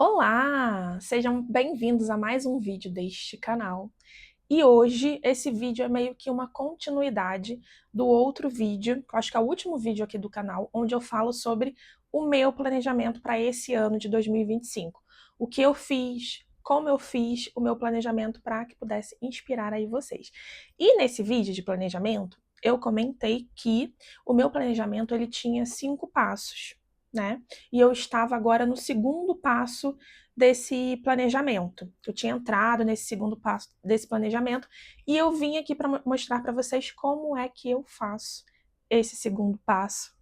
Olá! Sejam bem-vindos a mais um vídeo deste canal. E hoje esse vídeo é meio que uma continuidade do outro vídeo, que eu acho que é o último vídeo aqui do canal, onde eu falo sobre o meu planejamento para esse ano de 2025. O que eu fiz, como eu fiz o meu planejamento para que pudesse inspirar aí vocês. E nesse vídeo de planejamento, eu comentei que o meu planejamento ele tinha 5 passos, né? E eu estava agora no segundo passo desse planejamento. Eu tinha entrado nesse segundo passo desse planejamento e eu vim aqui para mostrar para vocês como é que eu faço esse segundo passo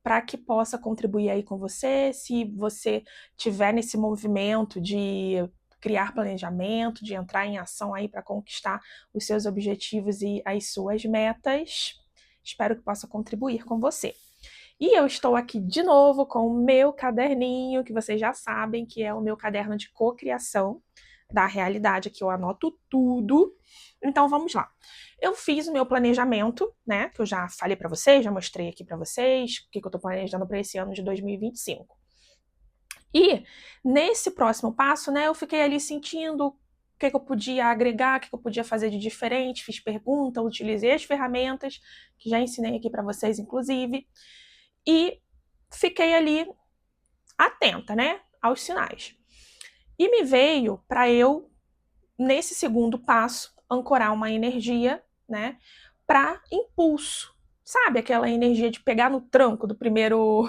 para que possa contribuir aí com você, se você tiver nesse movimento de criar planejamento, de entrar em ação aí para conquistar os seus objetivos e as suas metas. Espero que possa contribuir com você. E eu estou aqui de novo com o meu caderninho, que vocês já sabem que é o meu caderno de cocriação da realidade, que eu anoto tudo. Então vamos lá. Eu fiz o meu planejamento, né, que eu já falei para vocês, já mostrei aqui para vocês, o que eu estou planejando para esse ano de 2025. E nesse próximo passo, né, eu fiquei ali sentindo o que eu podia agregar, o que eu podia fazer de diferente, fiz pergunta, utilizei as ferramentas, que já ensinei aqui para vocês, inclusive, e fiquei ali atenta, né, aos sinais. E me veio para eu, nesse segundo passo, ancorar uma energia, né, para impulso. Sabe aquela energia de pegar no tranco do primeiro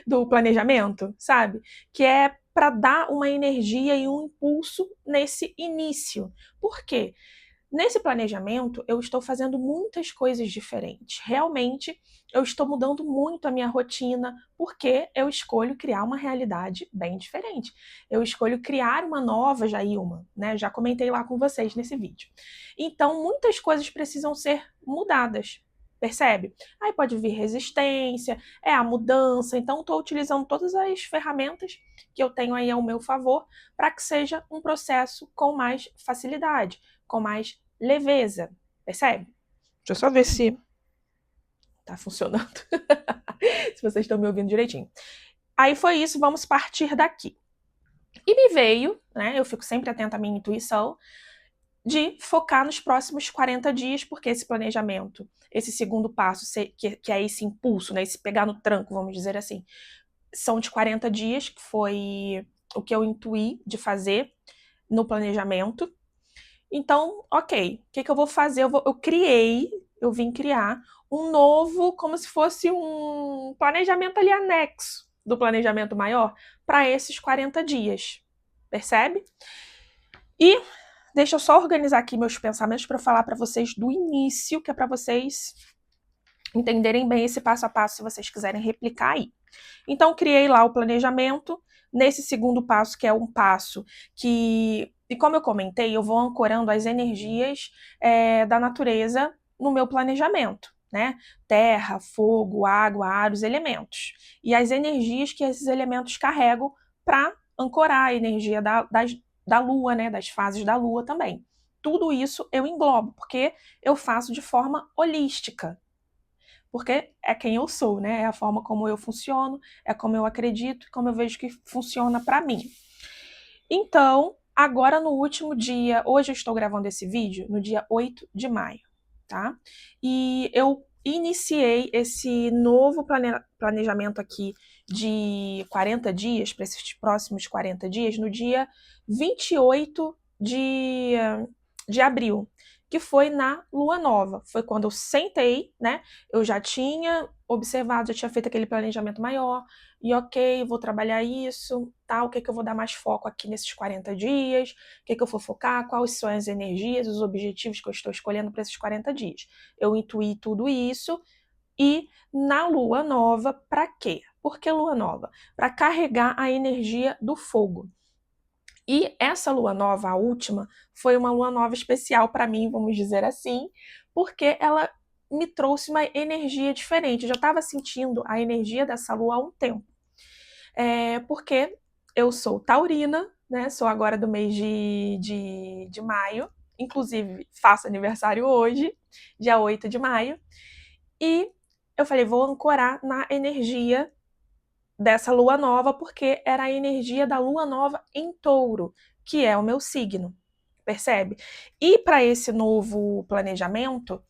do planejamento, sabe? Que é para dar uma energia e um impulso nesse início. Por quê? Nesse planejamento, eu estou fazendo muitas coisas diferentes. Realmente, eu estou mudando muito a minha rotina, porque eu escolho criar uma realidade bem diferente. Eu escolho criar uma nova Jailma, né? Já comentei lá com vocês nesse vídeo. Então, muitas coisas precisam ser mudadas. Percebe? Aí pode vir resistência, é a mudança. Então, estou utilizando todas as ferramentas que eu tenho aí ao meu favor para que seja um processo com mais facilidade, com mais leveza, percebe? Deixa eu só ver se tá funcionando, se vocês estão me ouvindo direitinho. Aí foi isso, vamos partir daqui. E me veio, né, eu fico sempre atenta à minha intuição, de focar nos próximos 40 dias, porque esse planejamento, esse segundo passo, que é esse impulso, né, esse pegar no tranco, vamos dizer assim, são de 40 dias, que foi o que eu intuí de fazer no planejamento. Então, ok, o que eu vou fazer? Eu vim criar um novo, como se fosse um planejamento ali anexo do planejamento maior para esses 40 dias, percebe? E deixa eu só organizar aqui meus pensamentos para falar para vocês do início, que é para vocês entenderem bem esse passo a passo, se vocês quiserem replicar aí. Então, criei lá o planejamento. Nesse segundo passo, que é um passo que, e como eu comentei, eu vou ancorando as energias da natureza no meu planejamento, né? Terra, fogo, água, ar, os elementos. E as energias que esses elementos carregam para ancorar a energia da lua, né? Das fases da lua também. Tudo isso eu englobo, porque eu faço de forma holística, porque é quem eu sou, né? É a forma como eu funciono, é como eu acredito, como eu vejo que funciona para mim. Então, agora no último dia, hoje eu estou gravando esse vídeo no dia 8 de maio, tá? E eu iniciei esse novo planejamento aqui de 40 dias, para esses próximos 40 dias, no dia 28 de abril, que foi na lua nova. Foi quando eu sentei, né? Eu já tinha observado, já tinha feito aquele planejamento maior, e ok, vou trabalhar isso, tá? O que eu vou dar mais foco aqui nesses 40 dias, o que eu vou focar, quais são as energias, os objetivos que eu estou escolhendo para esses 40 dias. Eu intuí tudo isso e na lua nova, para quê? Por que lua nova? Para carregar a energia do fogo. E essa lua nova, a última, foi uma lua nova especial para mim, vamos dizer assim, porque ela me trouxe uma energia diferente. Eu já estava sentindo a energia dessa lua há um tempo. Porque eu sou taurina, né? Sou agora do mês de maio. Inclusive, faço aniversário hoje, dia 8 de maio. E eu falei, vou ancorar na energia dessa lua nova, porque era a energia da lua nova em Touro, que é o meu signo, percebe? E para esse novo planejamento,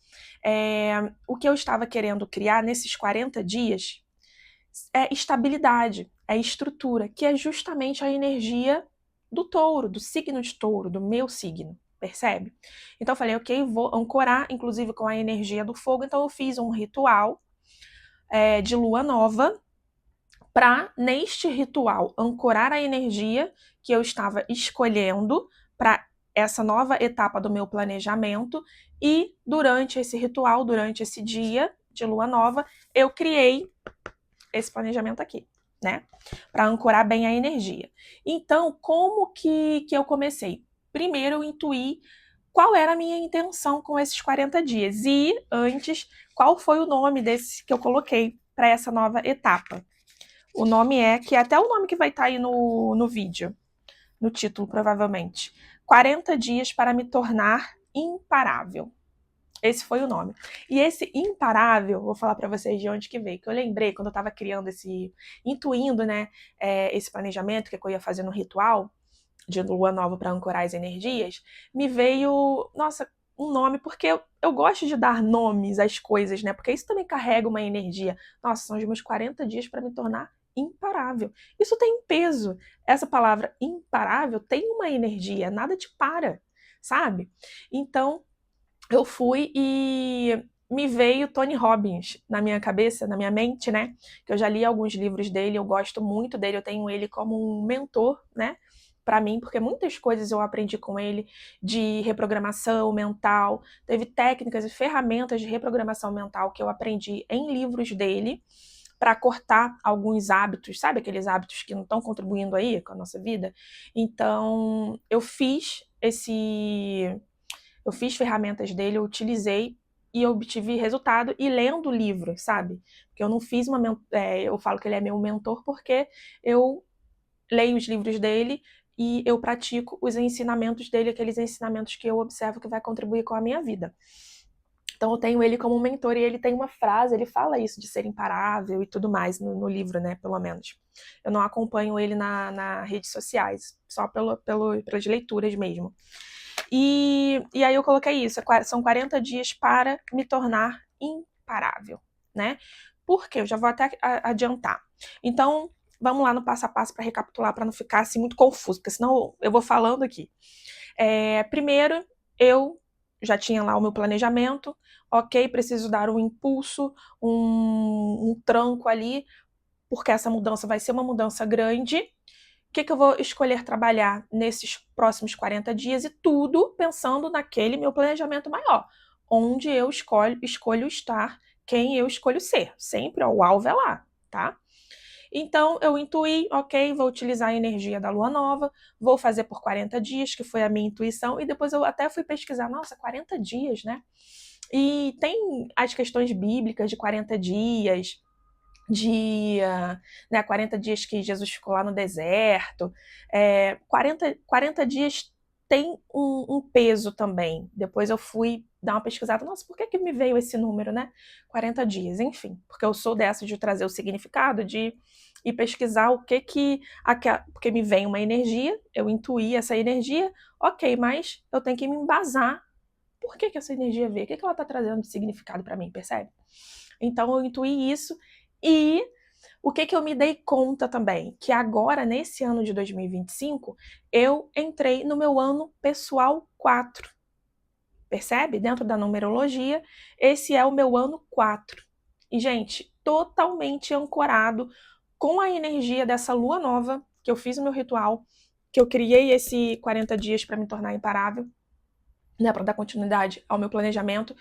o que eu estava querendo criar nesses 40 dias é estabilidade, é estrutura, que é justamente a energia do touro, do signo de touro, do meu signo, percebe? Então eu falei, ok, vou ancorar, inclusive com a energia do fogo, então eu fiz um ritual de lua nova, para, neste ritual, ancorar a energia que eu estava escolhendo para essa nova etapa do meu planejamento, e durante esse ritual, durante esse dia de lua nova, eu criei esse planejamento aqui, né? Para ancorar bem a energia. Então, como que eu comecei? Primeiro, eu intuí qual era a minha intenção com esses 40 dias. E, antes, qual foi o nome desse que eu coloquei para essa nova etapa? O nome que é até o nome que vai estar aí no vídeo, no título, provavelmente. 40 dias para me tornar imparável. Esse foi o nome. E esse imparável, vou falar para vocês de onde que veio, que eu lembrei quando eu estava criando intuindo, né, esse planejamento que eu ia fazer no ritual de lua nova para ancorar as energias, me veio, nossa, um nome, porque eu gosto de dar nomes às coisas, né, porque isso também carrega uma energia. Nossa, são os meus 40 dias para me tornar imparável. Isso tem peso. Essa palavra imparável tem uma energia, nada te para, sabe? Então, eu fui e me veio Tony Robbins na minha cabeça, na minha mente, né? Que eu já li alguns livros dele, eu gosto muito dele, eu tenho ele como um mentor, né? Para mim, porque muitas coisas eu aprendi com ele de reprogramação mental, teve técnicas e ferramentas de reprogramação mental que eu aprendi em livros dele para cortar alguns hábitos, sabe aqueles hábitos que não estão contribuindo aí com a nossa vida? Então, eu fiz ferramentas dele, eu utilizei e obtive resultado, e lendo o livro, sabe? Porque eu não fiz eu falo que ele é meu mentor porque eu leio os livros dele e eu pratico os ensinamentos dele, aqueles ensinamentos que eu observo que vai contribuir com a minha vida. Então eu tenho ele como mentor, e ele tem uma frase, ele fala isso de ser imparável e tudo mais no livro, né, pelo menos. Eu não acompanho ele nas redes sociais, só pelas leituras mesmo. E aí eu coloquei isso, são 40 dias para me tornar imparável, né? Por quê? Eu já vou até adiantar. Então, vamos lá no passo a passo para recapitular, para não ficar assim muito confuso, porque senão eu vou falando aqui. Primeiro, eu já tinha lá o meu planejamento, ok, preciso dar um impulso, um tranco ali, porque essa mudança vai ser uma mudança grande. O que eu vou escolher trabalhar nesses próximos 40 dias, e tudo pensando naquele meu planejamento maior, onde eu escolho estar, quem eu escolho ser. Sempre, ó, o alvo é lá, tá? Então, eu intuí, ok, vou utilizar a energia da lua nova, vou fazer por 40 dias, que foi a minha intuição, e depois eu até fui pesquisar, nossa, 40 dias, né? E tem as questões bíblicas de 40 dias, de 40 dias que Jesus ficou lá no deserto. 40 dias tem um peso também. Depois eu fui dar uma pesquisada, nossa, por que me veio esse número, né? 40 dias, enfim, porque eu sou dessa de trazer o significado, de ir pesquisar o que porque me vem uma energia, eu intuí essa energia, ok, mas eu tenho que me embasar. Por que essa energia veio? O que ela está trazendo de significado para mim, percebe? Então eu intuí isso. E o que eu me dei conta também? Que agora, nesse ano de 2025, eu entrei no meu ano pessoal 4. Percebe? Dentro da numerologia, esse é o meu ano 4. E, gente, totalmente ancorado com a energia dessa lua nova, que eu fiz o meu ritual, que eu criei esse 40 dias para me tornar imparável, né, para dar continuidade ao meu planejamento,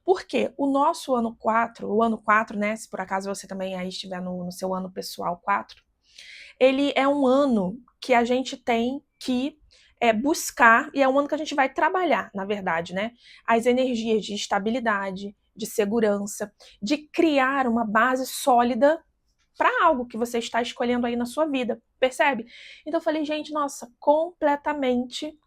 porque o nosso ano 4, o ano 4, né, se por acaso você também aí estiver no seu ano pessoal 4, ele é um ano que a gente tem que buscar, e é um ano que a gente vai trabalhar, na verdade, né, as energias de estabilidade, de segurança, de criar uma base sólida para algo que você está escolhendo aí na sua vida, percebe? Então eu falei, gente, nossa, completamente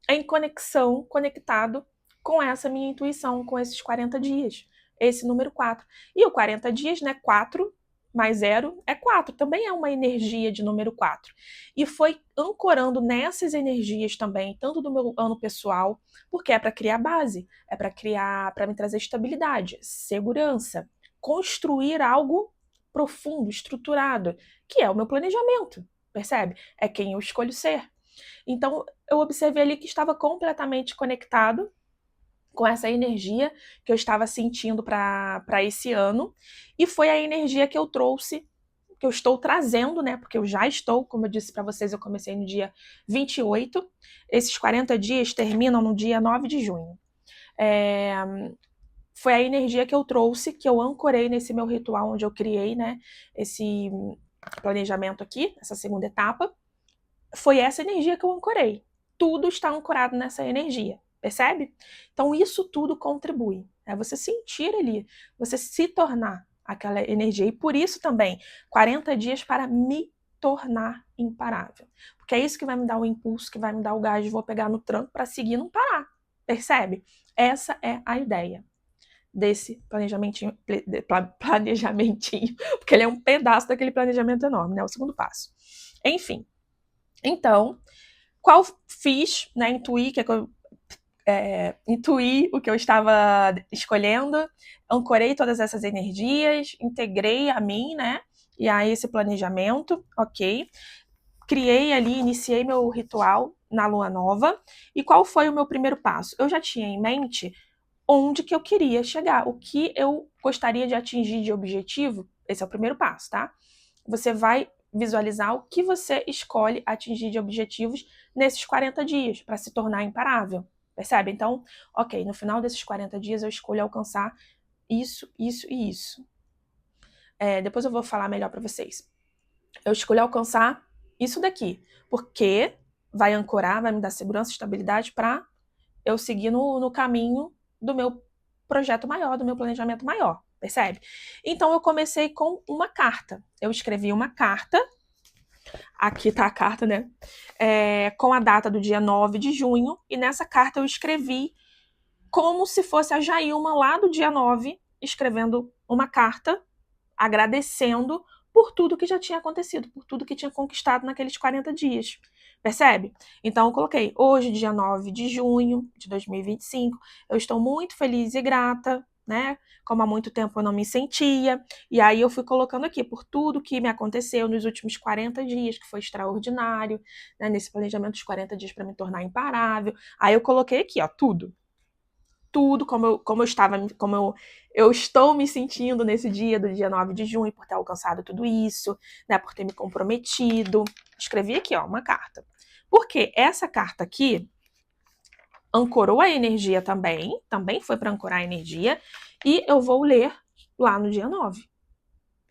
em conexão, conectado com essa minha intuição, com esses 40 dias, esse número 4. E o 40 dias, né, 4 mais 0 é 4, também é uma energia de número 4. E foi ancorando nessas energias também, tanto do meu ano pessoal, porque é para criar base, é para me trazer estabilidade, segurança, construir algo profundo, estruturado, que é o meu planejamento, percebe? É quem eu escolho ser. Então, eu observei ali que estava completamente conectado com essa energia que eu estava sentindo para esse ano, e foi a energia que eu trouxe, que eu estou trazendo, né? Porque eu já estou, como eu disse para vocês, eu comecei no dia 28, esses 40 dias terminam no dia 9 de junho. Foi a energia que eu trouxe, que eu ancorei nesse meu ritual, onde eu criei, né, esse planejamento aqui, essa segunda etapa. Foi essa energia que eu ancorei. Tudo está ancorado nessa energia, percebe? Então isso tudo contribui. É você sentir ali, você se tornar aquela energia. E por isso também, 40 dias para me tornar imparável. Porque é isso que vai me dar o impulso, que vai me dar o gás, vou pegar no tranco para seguir e não parar. Percebe? Essa é a ideia desse planejamentinho, porque ele é um pedaço daquele planejamento enorme, né? O segundo passo. Enfim, então, qual fiz, né? Intuí o que eu estava escolhendo, ancorei todas essas energias, integrei a mim, né? E a esse planejamento, ok? Criei ali, iniciei meu ritual na lua nova. E qual foi o meu primeiro passo? Eu já tinha em mente onde que eu queria chegar, o que eu gostaria de atingir de objetivo. Esse é o primeiro passo, tá? Você vai visualizar o que você escolhe atingir de objetivos nesses 40 dias para se tornar imparável. Percebe? Então, ok, no final desses 40 dias eu escolho alcançar isso, isso e isso. Depois eu vou falar melhor para vocês. Eu escolho alcançar isso daqui, porque vai ancorar, vai me dar segurança e estabilidade para eu seguir no caminho do meu projeto maior, do meu planejamento maior, percebe? Então eu comecei com uma carta. Eu escrevi uma carta, aqui tá a carta, né? Com a data do dia 9 de junho, e nessa carta eu escrevi como se fosse a Jailma lá do dia 9, escrevendo uma carta, agradecendo por tudo que já tinha acontecido, por tudo que tinha conquistado naqueles 40 dias. Percebe? Então eu coloquei, hoje, dia 9 de junho de 2025, eu estou muito feliz e grata, né? Como há muito tempo eu não me sentia. E aí eu fui colocando aqui, por tudo que me aconteceu nos últimos 40 dias, que foi extraordinário, né? Nesse planejamento dos 40 dias para me tornar imparável. Aí eu coloquei aqui, ó, tudo. Tudo como eu estou me sentindo nesse dia, do dia 9 de junho, por ter alcançado tudo isso, né, por ter me comprometido. Escrevi aqui, ó, uma carta. Porque essa carta aqui ancorou a energia também foi para ancorar a energia, e eu vou ler lá no dia 9,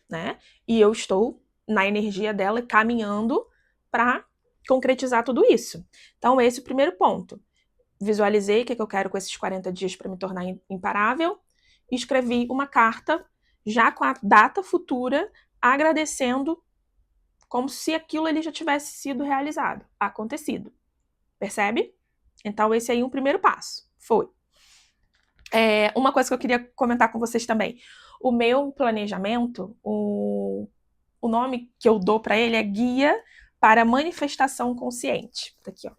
né? E eu estou na energia dela caminhando para concretizar tudo isso. Então, esse é o primeiro ponto. Visualizei o que eu quero com esses 40 dias para me tornar imparável, e escrevi uma carta já com a data futura, agradecendo como se aquilo ali já tivesse sido realizado, acontecido. Percebe? Então esse aí é um primeiro passo. Foi. Uma coisa que eu queria comentar com vocês também. O meu planejamento, o nome que eu dou para ele é Guia para Manifestação Consciente. Tá aqui, ó.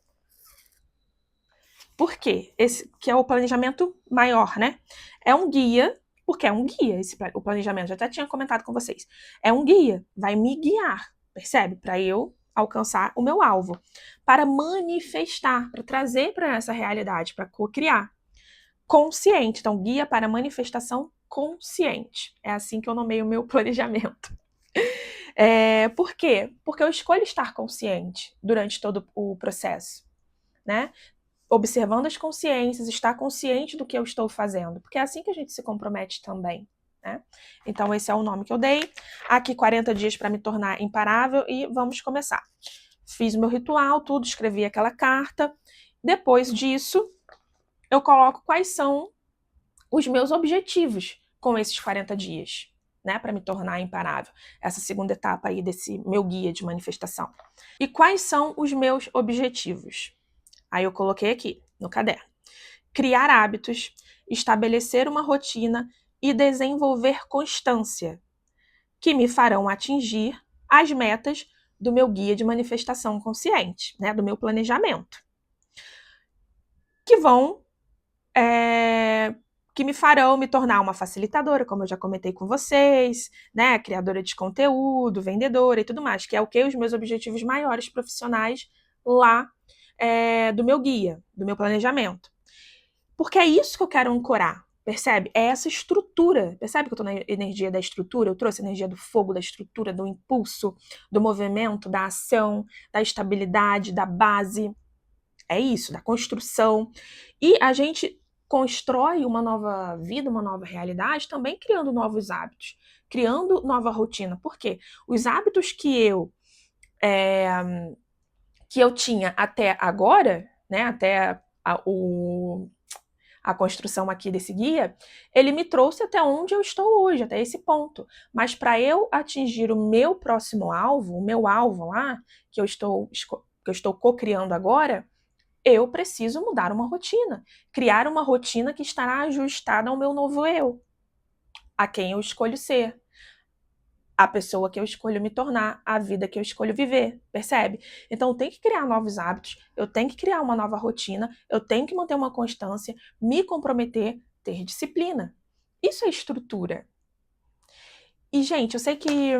Por quê? Esse que é o planejamento maior, né? É um guia, porque é um guia o planejamento, já até tinha comentado com vocês. É um guia, vai me guiar, percebe? Para eu alcançar o meu alvo. Para manifestar, para trazer para essa realidade, para co-criar. Consciente, então guia para manifestação consciente. É assim que eu nomeio o meu planejamento. Por quê? Porque eu escolho estar consciente durante todo o processo, né? Observando as consciências, estar consciente do que eu estou fazendo, porque é assim que a gente se compromete também, né? Então esse é o nome que eu dei. Aqui 40 dias para me tornar imparável, e vamos começar. Fiz o meu ritual, tudo, escrevi aquela carta. Depois disso, eu coloco quais são os meus objetivos com esses 40 dias, né, para me tornar imparável. Essa segunda etapa aí desse meu guia de manifestação. E quais são os meus objetivos? Aí eu coloquei aqui no caderno. Criar hábitos, estabelecer uma rotina e desenvolver constância. que me farão atingir as metas do meu guia de manifestação consciente, né, do meu planejamento, que vão que me farão me tornar uma facilitadora, como eu já comentei com vocês, né, criadora de conteúdo, vendedora e tudo mais, que é o que os meus objetivos maiores profissionais lá do meu guia, do meu planejamento. Porque é isso que eu quero ancorar, percebe? É essa estrutura, percebe que eu tô na energia da estrutura? Eu trouxe a energia do fogo, da estrutura, do impulso, do movimento, da ação, da estabilidade, da base. É isso, da construção. E a gente constrói uma nova vida, uma nova realidade, também criando novos hábitos, criando nova rotina. Por quê? Os hábitos que eu tinha até agora, né, até a construção aqui desse guia, ele me trouxe até onde eu estou hoje, até esse ponto. Mas para eu atingir o meu próximo alvo, o meu alvo lá, que eu estou co-criando agora, eu preciso mudar uma rotina, criar uma rotina que estará ajustada ao meu novo eu, a quem eu escolho ser, a pessoa que eu escolho me tornar, a vida que eu escolho viver, percebe? Então eu tenho que criar novos hábitos, eu tenho que criar uma nova rotina, eu tenho que manter uma constância, me comprometer, ter disciplina. Isso é estrutura. E, gente, eu sei que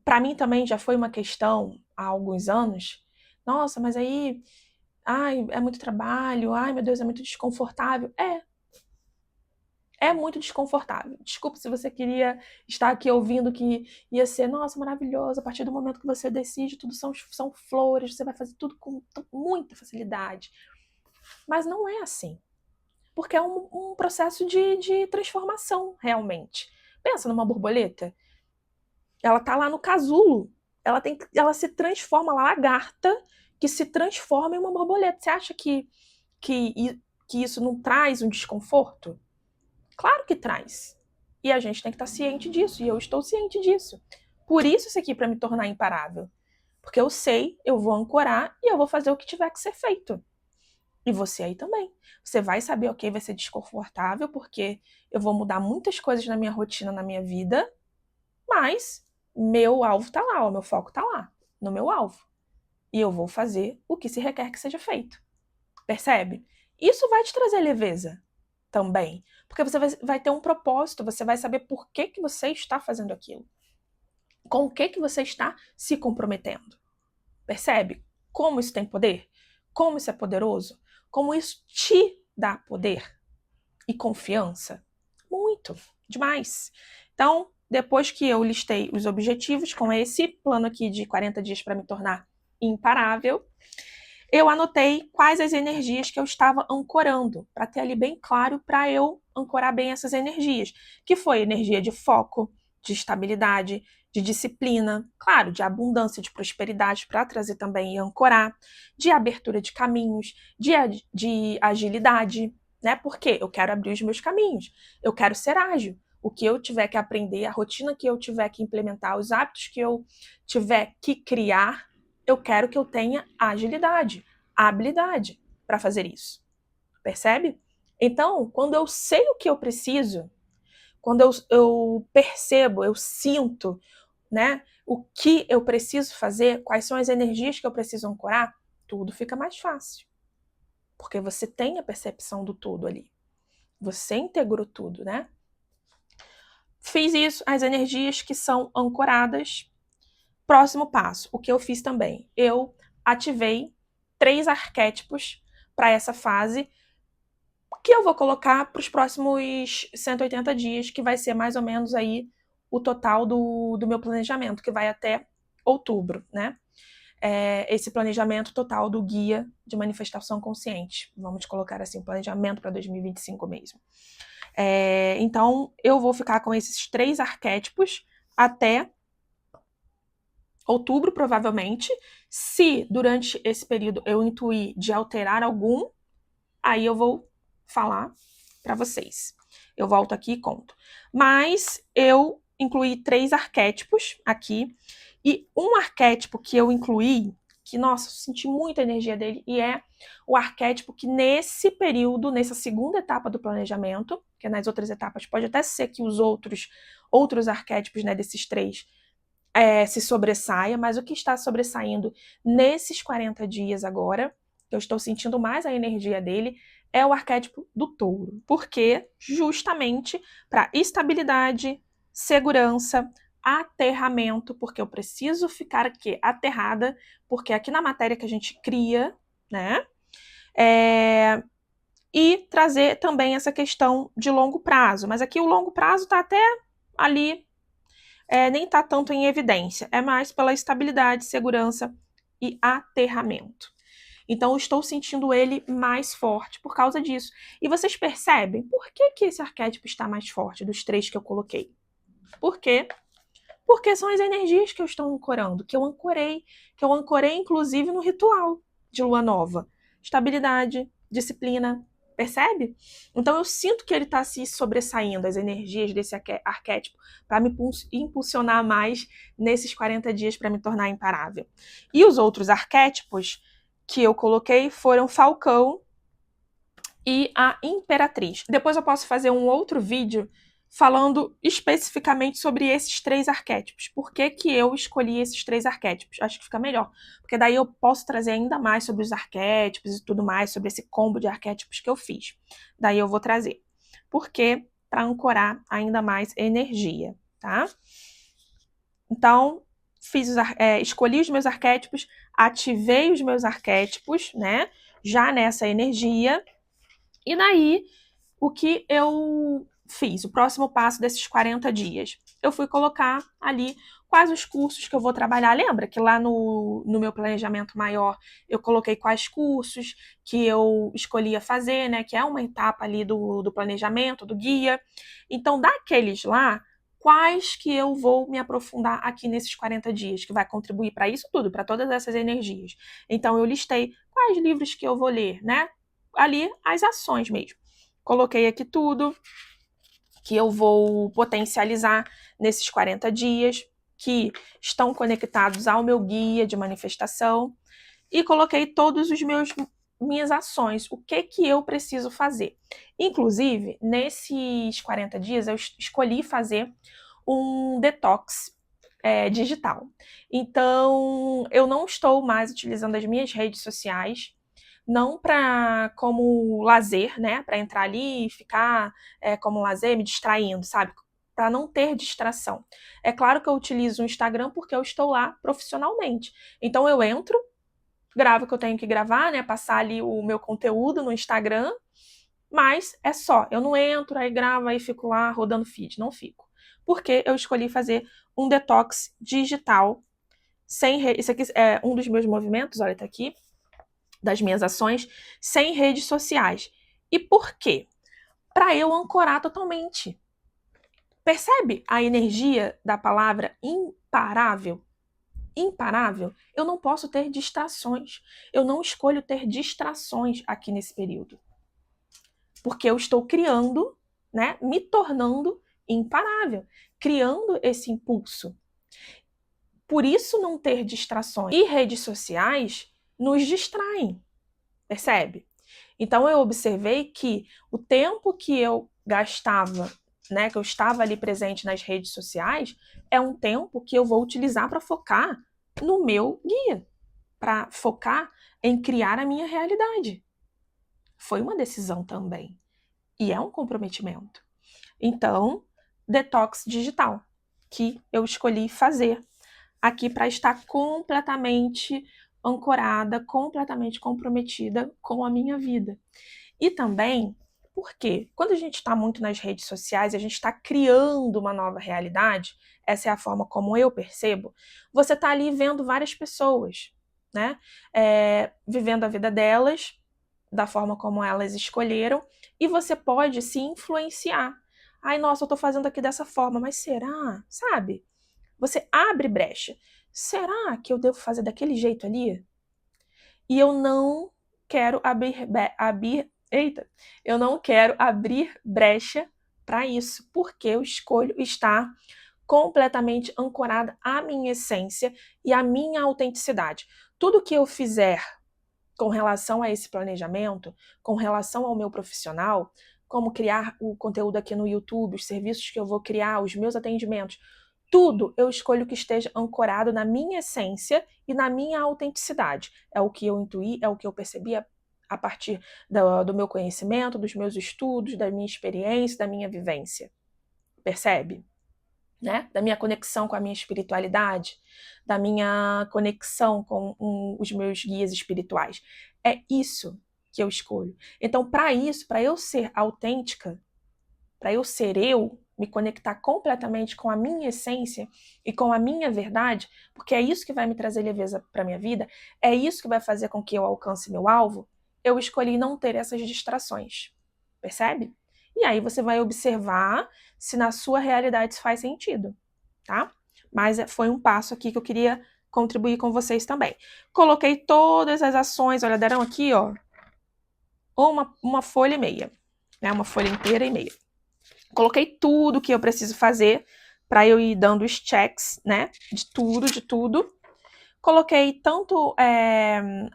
para mim também já foi uma questão há alguns anos. Nossa, mas aí ai, é muito trabalho, ai meu Deus, é muito desconfortável. É muito desconfortável. Desculpa se você queria estar aqui ouvindo que ia ser, nossa, maravilhoso, a partir do momento que você decide, tudo são flores, você vai fazer tudo com muita facilidade. Mas não é assim. Porque é um processo de transformação, realmente. Pensa numa borboleta. Ela tá lá no casulo. Ela se transforma, ela lagarta, que se transforma em uma borboleta. Você acha que isso não traz um desconforto? Claro que traz. E a gente tem que estar ciente disso, e eu estou ciente disso. Por isso isso aqui para me tornar imparável. Porque eu sei, eu vou ancorar e eu vou fazer o que tiver que ser feito. E você aí também. Você vai saber, ok, vai ser desconfortável, porque eu vou mudar muitas coisas na minha rotina, na minha vida, mas meu alvo tá lá, o meu foco tá lá, no meu alvo. E eu vou fazer o que se requer que seja feito. Percebe? Isso vai te trazer leveza também. Porque você vai ter um propósito, você vai saber por que você está fazendo aquilo. Com o que você está se comprometendo. Percebe? Como isso tem poder? Como isso é poderoso? Como isso te dá poder e confiança? Muito, demais. Então, depois que eu listei os objetivos com esse plano aqui de 40 dias para me tornar imparável, eu anotei quais as energias que eu estava ancorando, para ter ali bem claro, para eu ancorar bem essas energias, que foi energia de foco, de estabilidade, de disciplina, claro, de abundância, de prosperidade, para trazer também e ancorar, de abertura de caminhos, de agilidade, né? Porque eu quero abrir os meus caminhos, eu quero ser ágil. O que eu tiver que aprender, a rotina que eu tiver que implementar, os hábitos que eu tiver que criar, eu quero que eu tenha agilidade, habilidade para fazer isso. Percebe? Então, quando eu sei o que eu preciso, quando eu percebo, eu sinto, né, o que eu preciso fazer, quais são as energias que eu preciso ancorar, tudo fica mais fácil. Porque você tem a percepção do todo ali. Você integrou tudo, né? Fiz isso, as energias que são ancoradas. Próximo passo, o que eu fiz também? Eu ativei 3 arquétipos para essa fase, que eu vou colocar para os próximos 180 dias, que vai ser mais ou menos aí o total do meu planejamento, que vai até outubro, né? Esse planejamento total do guia de manifestação consciente. Vamos colocar assim, planejamento para 2025 mesmo. Então, eu vou ficar com esses 3 arquétipos até outubro, provavelmente. Se durante esse período eu intuir de alterar algum, aí eu vou falar para vocês. Eu volto aqui e conto. Mas eu incluí 3 arquétipos aqui, e um arquétipo que eu incluí, que, nossa, eu senti muita energia dele, e é o arquétipo que nesse período, nessa segunda etapa do planejamento, que nas outras etapas pode até ser que os outros arquétipos, né, desses 3 se sobressaia, mas o que está sobressaindo nesses 40 dias agora, que eu estou sentindo mais a energia dele, é o arquétipo do touro. Porque justamente para estabilidade, segurança, aterramento, porque eu preciso ficar aqui aterrada, porque aqui na matéria que a gente cria, né? E trazer também essa questão de longo prazo. Mas aqui o longo prazo está até ali, nem está tanto em evidência. É mais pela estabilidade, segurança e aterramento. Então, eu estou sentindo ele mais forte por causa disso. E vocês percebem por que esse arquétipo está mais forte dos 3 que eu coloquei? Por quê? Porque são as energias que eu estou ancorando, que eu ancorei inclusive no ritual de lua nova. Estabilidade, disciplina, percebe? Então eu sinto que ele está se sobressaindo, as energias desse arquétipo, para me impulsionar mais nesses 40 dias para me tornar imparável. E os outros arquétipos que eu coloquei foram Falcão e a Imperatriz. Depois eu posso fazer um outro vídeo falando especificamente sobre esses 3 arquétipos. Por que que eu escolhi esses 3 arquétipos? Acho que fica melhor, porque daí eu posso trazer ainda mais sobre os arquétipos e tudo mais, sobre esse combo de arquétipos que eu fiz. Daí eu vou trazer. Por quê? Para ancorar ainda mais energia, tá? Então, escolhi os meus arquétipos, ativei os meus arquétipos, né? Já nessa energia. E daí, o que eu fiz? O próximo passo desses 40 dias. Eu fui colocar ali quais os cursos que eu vou trabalhar. Lembra que lá no meu planejamento maior eu coloquei quais cursos que eu escolhia fazer, né? Que é uma etapa ali do planejamento, do guia. Então, daqueles lá, quais que eu vou me aprofundar aqui nesses 40 dias, que vai contribuir para isso tudo, para todas essas energias. Então, eu listei quais livros que eu vou ler, né? Ali, as ações mesmo. Coloquei aqui tudo que eu vou potencializar nesses 40 dias, que estão conectados ao meu guia de manifestação, e coloquei todos os minhas ações, o que eu preciso fazer. Inclusive, nesses 40 dias, eu escolhi fazer um detox digital. Então, eu não estou mais utilizando as minhas redes sociais, não como lazer, né? Para entrar ali e ficar como lazer, me distraindo, sabe? Para não ter distração. É claro que eu utilizo o Instagram porque eu estou lá profissionalmente. Então eu entro, gravo o que eu tenho que gravar, né? Passar ali o meu conteúdo no Instagram, mas é só. Eu não entro, aí gravo, aí fico lá rodando feed. Não fico. Porque eu escolhi fazer um detox digital sem Isso aqui é um dos meus movimentos, olha, tá aqui, das minhas ações, sem redes sociais. E por quê? Para eu ancorar totalmente. Percebe a energia da palavra imparável? Imparável? Eu não posso ter distrações. Eu não escolho ter distrações aqui nesse período. Porque eu estou criando, né, me tornando imparável, criando esse impulso. Por isso não ter distrações. E redes sociais nos distraem, percebe? Então eu observei que o tempo que eu gastava, né, que eu estava ali presente nas redes sociais, é um tempo que eu vou utilizar para focar no meu guia, para focar em criar a minha realidade. Foi uma decisão também. E é um comprometimento. Então, detox digital, que eu escolhi fazer aqui para estar completamente ancorada, completamente comprometida com a minha vida. E também, porque quando a gente está muito nas redes sociais, a gente está criando uma nova realidade, essa é a forma como eu percebo, você está ali vendo várias pessoas, né? Vivendo a vida delas, da forma como elas escolheram, e você pode se influenciar. Ai, nossa, eu tô fazendo aqui dessa forma, mas será? Sabe? Você abre brecha. Será que eu devo fazer daquele jeito ali? E eu não quero eu não quero abrir brecha para isso, porque eu escolho estar completamente ancorada à minha essência e à minha autenticidade. Tudo que eu fizer com relação a esse planejamento, com relação ao meu profissional, como criar o conteúdo aqui no YouTube, os serviços que eu vou criar, os meus atendimentos, tudo eu escolho que esteja ancorado na minha essência e na minha autenticidade. É o que eu intuí, é o que eu percebi a partir do meu conhecimento, dos meus estudos, da minha experiência, da minha vivência. Percebe? Né? Da minha conexão com a minha espiritualidade, da minha conexão com os meus guias espirituais. É isso que eu escolho. Então, para isso, para eu ser autêntica, para eu ser eu, me conectar completamente com a minha essência e com a minha verdade, porque é isso que vai me trazer leveza para minha vida, é isso que vai fazer com que eu alcance meu alvo, eu escolhi não ter essas distrações. Percebe? E aí você vai observar se na sua realidade isso faz sentido, tá? Mas foi um passo aqui que eu queria contribuir com vocês também. Coloquei todas as ações, olha, deram aqui, ó, uma folha e meia, né? Uma folha inteira e meia. Coloquei tudo que eu preciso fazer para eu ir dando os checks, né? De tudo. Coloquei tanto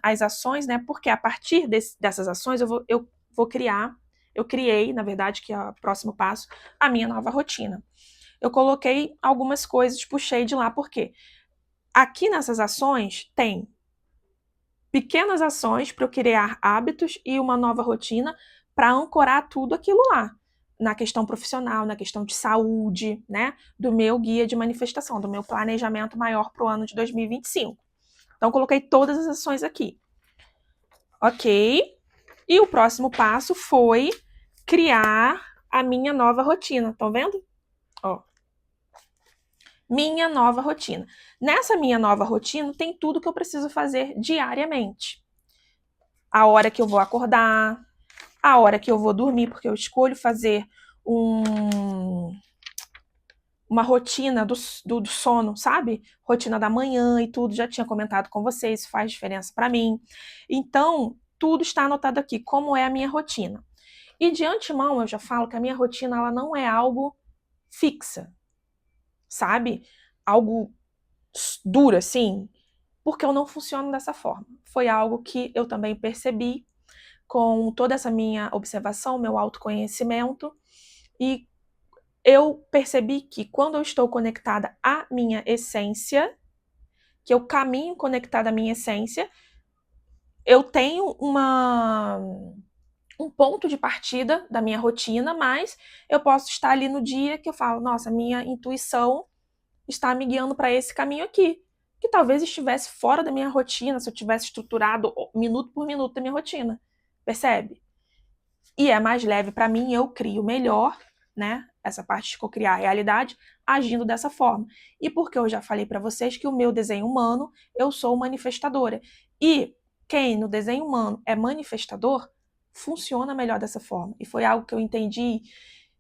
as ações, né? Porque a partir dessas ações eu vou criar, eu criei, na verdade, que é o próximo passo, a minha nova rotina. Eu coloquei algumas coisas, puxei de lá, porque aqui nessas ações tem pequenas ações para eu criar hábitos e uma nova rotina para ancorar tudo aquilo lá, na questão profissional, na questão de saúde, né, do meu guia de manifestação, do meu planejamento maior para o ano de 2025. Então, coloquei todas as ações aqui. Ok? E o próximo passo foi criar a minha nova rotina. Estão vendo? Ó. Minha nova rotina. Nessa minha nova rotina tem tudo que eu preciso fazer diariamente. A hora que eu vou acordar, a hora que eu vou dormir, porque eu escolho fazer uma rotina do sono, sabe? Rotina da manhã e tudo, já tinha comentado com vocês, isso faz diferença para mim. Então, tudo está anotado aqui, como é a minha rotina. E de antemão, eu já falo que a minha rotina ela não é algo fixa, sabe? Algo duro assim, porque eu não funciono dessa forma. Foi algo que eu também percebi com toda essa minha observação, meu autoconhecimento, e eu percebi que quando eu estou conectada à minha essência, que eu caminho conectada à minha essência, eu tenho um ponto de partida da minha rotina, mas eu posso estar ali no dia que eu falo, nossa, minha intuição está me guiando para esse caminho aqui, que talvez estivesse fora da minha rotina, se eu tivesse estruturado minuto por minuto da minha rotina. Percebe? E é mais leve para mim, eu crio melhor, né? Essa parte de cocriar a realidade, agindo dessa forma. E porque eu já falei para vocês que o meu desenho humano, eu sou manifestadora. E quem no desenho humano é manifestador, funciona melhor dessa forma. E foi algo que eu entendi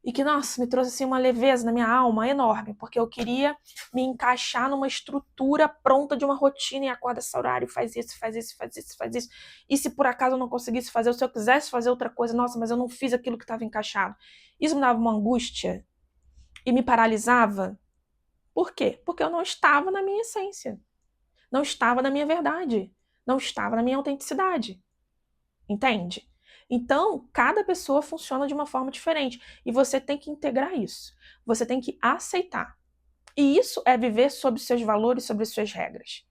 e que, nossa, me trouxe assim uma leveza na minha alma enorme, porque eu queria me encaixar numa estrutura pronta de uma rotina e acorda esse horário, faz isso, faz isso, faz isso, faz isso. E se por acaso eu não conseguisse fazer, ou se eu quisesse fazer outra coisa, nossa, mas eu não fiz aquilo que estava encaixado. Isso me dava uma angústia e me paralisava. Por quê? Porque eu não estava na minha essência, não estava na minha verdade, não estava na minha autenticidade. Entende? Então, cada pessoa funciona de uma forma diferente e você tem que integrar isso. Você tem que aceitar. E isso é viver sobre seus valores, sobre suas regras.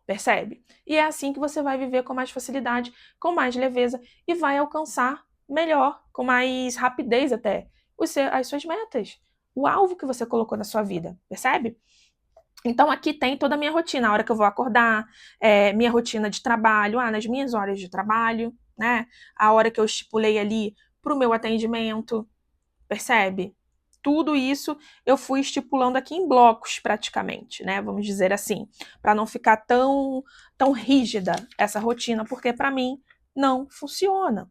Percebe? E é assim que você vai viver com mais facilidade, com mais leveza e vai alcançar melhor, com mais rapidez até, as suas metas, o alvo que você colocou na sua vida. Percebe? Então, aqui tem toda a minha rotina, a hora que eu vou acordar, minha rotina de trabalho, nas minhas horas de trabalho, né? A hora que eu estipulei ali para o meu atendimento, percebe? Tudo isso eu fui estipulando aqui em blocos, praticamente, né? Vamos dizer assim, para não ficar tão rígida essa rotina, porque para mim não funciona.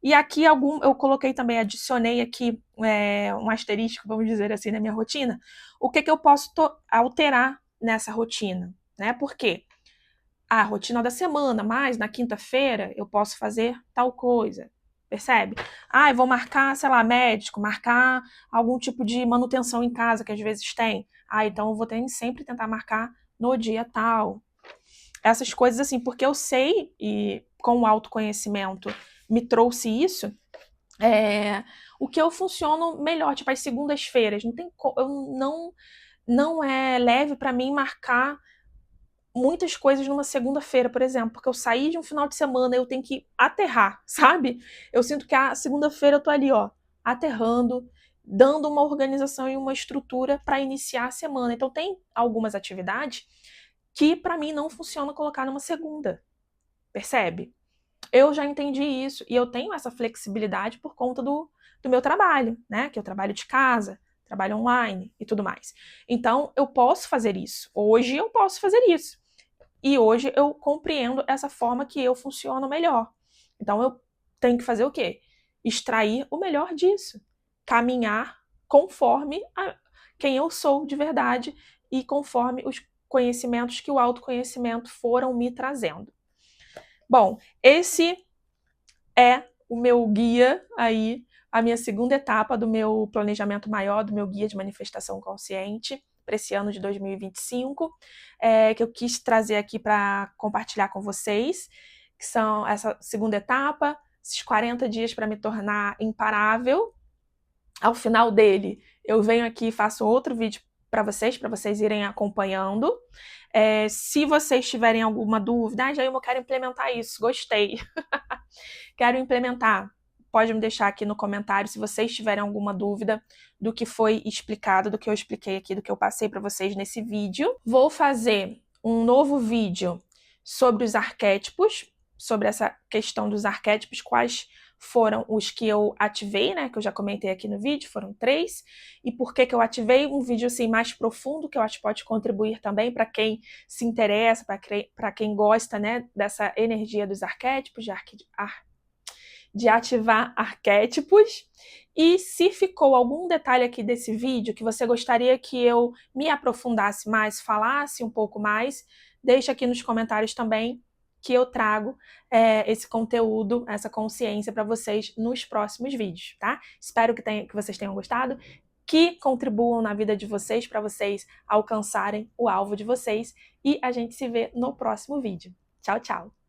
E aqui eu coloquei também, adicionei aqui um asterisco, vamos dizer assim, na minha rotina. O que eu posso alterar nessa rotina, né? Porque a rotina da semana, mas na quinta-feira eu posso fazer tal coisa. percebe? Ah, eu vou marcar, sei lá, médico, marcar algum tipo de manutenção em casa que às vezes tem. Ah, então eu vou sempre tentar marcar no dia tal. Essas coisas assim, porque eu sei, e com o autoconhecimento me trouxe isso, o que eu funciono melhor, tipo as segundas-feiras. Não é leve para mim marcar muitas coisas numa segunda-feira, por exemplo, porque eu saí de um final de semana, eu tenho que aterrar, sabe? Eu sinto que a segunda-feira eu tô ali, ó, aterrando, dando uma organização e uma estrutura para iniciar a semana. Então tem algumas atividades que para mim não funciona colocar numa segunda, percebe? Eu já entendi isso e eu tenho essa flexibilidade por conta do meu trabalho, né? Que eu trabalho de casa, trabalho online e tudo mais. Então eu posso fazer isso. Hoje eu posso fazer isso. E hoje eu compreendo essa forma que eu funciono melhor. Então eu tenho que fazer o quê? Extrair o melhor disso. Caminhar conforme quem eu sou de verdade e conforme os conhecimentos que o autoconhecimento foram me trazendo. Bom, esse é o meu guia aí, a minha segunda etapa do meu planejamento maior, do meu guia de manifestação consciente para esse ano de 2025, que eu quis trazer aqui para compartilhar com vocês, que são essa segunda etapa, esses 40 dias para me tornar imparável. Ao final dele, eu venho aqui e faço outro vídeo para vocês irem acompanhando. Se vocês tiverem alguma dúvida, Jailma, eu quero implementar isso, gostei. Quero implementar. Pode me deixar aqui no comentário se vocês tiverem alguma dúvida do que foi explicado, do que eu expliquei aqui, do que eu passei para vocês nesse vídeo. Vou fazer um novo vídeo sobre os arquétipos, sobre essa questão dos arquétipos, quais foram os que eu ativei, né, que eu já comentei aqui no vídeo, foram 3, e por que eu ativei, um vídeo assim mais profundo, que eu acho que pode contribuir também para quem se interessa, para quem gosta, né, dessa energia dos arquétipos, de ativar arquétipos. E se ficou algum detalhe aqui desse vídeo que você gostaria que eu me aprofundasse mais, falasse um pouco mais, deixa aqui nos comentários também, que eu trago esse conteúdo, essa consciência para vocês nos próximos vídeos, tá? Espero que vocês tenham gostado, que contribuam na vida de vocês, para vocês alcançarem o alvo de vocês, e a gente se vê no próximo vídeo. Tchau, tchau!